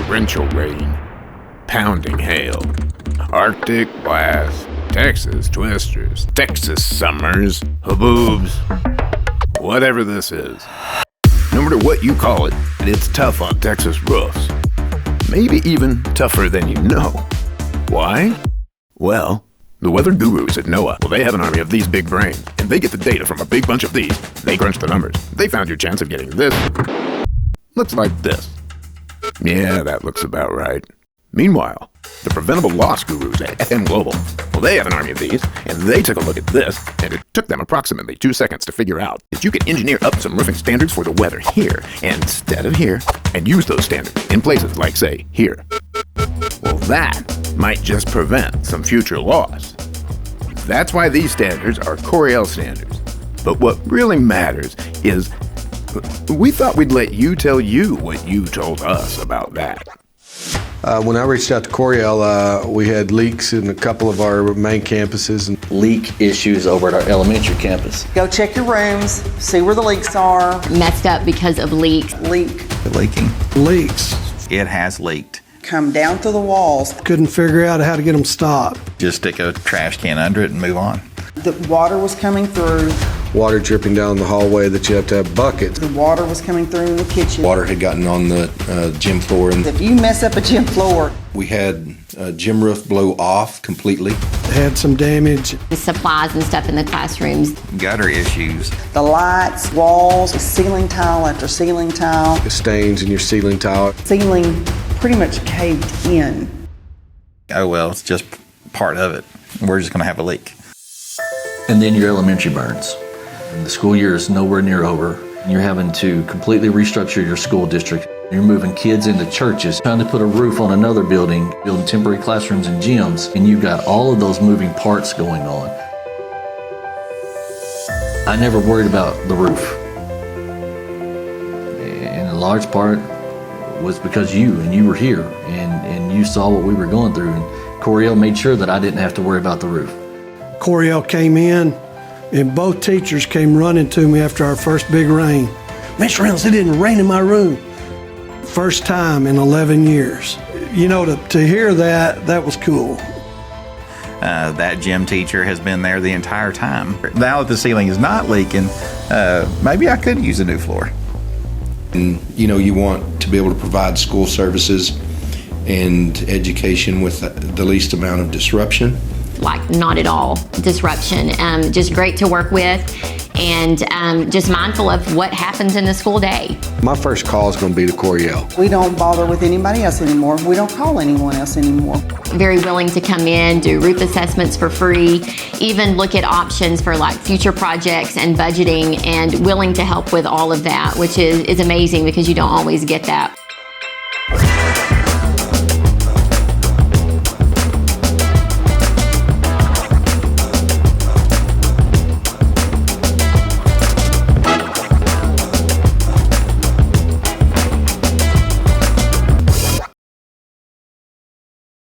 torrential rain, pounding hail, Arctic blasts, Texas twisters, Texas summers, haboobs, whatever this is. No matter what you call it, it's tough on Texas roofs. Maybe even tougher than you know. Why? Well, the weather gurus at NOAA, they have an army of these big brains, and they get the data from a big bunch of these. They crunch the numbers. They found your chance of getting this. Looks like this. Yeah, that looks about right. Meanwhile, the preventable loss gurus at FM Global, they have an army of these, and they took a look at this, and it took them approximately 2 seconds to figure out that you could engineer up some roofing standards for the weather here, instead of here, and use those standards in places like, say, here. Well, that might just prevent some future loss. That's why these standards are Coryell standards. But what really matters is, we thought we'd let you tell you what you told us about that. When I reached out to Coryell, we had leaks in a couple of our main campuses. And leak issues over at our elementary campus. Go check your rooms, see where the leaks are. Messed up because of leaks. Leaking. Leaks. It has leaked. Come down through the walls. Couldn't figure out how to get them stopped. Just stick a trash can under it and move on. The water was coming through. Water dripping down the hallway that you have to have buckets. The water was coming through in the kitchen. Water had gotten on the gym floor. And if you mess up a gym floor. We had a gym roof blow off completely. Had some damage. The supplies and stuff in the classrooms. Gutter issues. The lights, walls, ceiling tile after ceiling tile. The stains in your ceiling tile. Ceiling pretty much caved in. Oh well, it's just part of it. We're just going to have a leak. And then your elementary burns. And the school year is nowhere near over. You're having to completely restructure your school district. You're moving kids into churches, trying to put a roof on another building, building temporary classrooms and gyms, and you've got all of those moving parts going on. I never worried about the roof. And in large part was because you were here and you saw what we were going through. And Coryell made sure that I didn't have to worry about the roof. Coryell came in, and both teachers came running to me after our first big rain. Mr. Reynolds, it didn't rain in my room. First time in 11 years. You know, to hear that was cool. That gym teacher has been there the entire time. Now that the ceiling is not leaking, maybe I could use a new floor. And, you know, you want to be able to provide school services and education with the least amount of disruption. Like not at all disruption, just great to work with, and just mindful of what happens in the school day. My first call is going to be to Coryell. We don't bother with anybody else anymore. We don't call anyone else anymore. Very willing to come in, do roof assessments for free, even look at options for like future projects and budgeting, and willing to help with all of that, which is amazing because you don't always get that.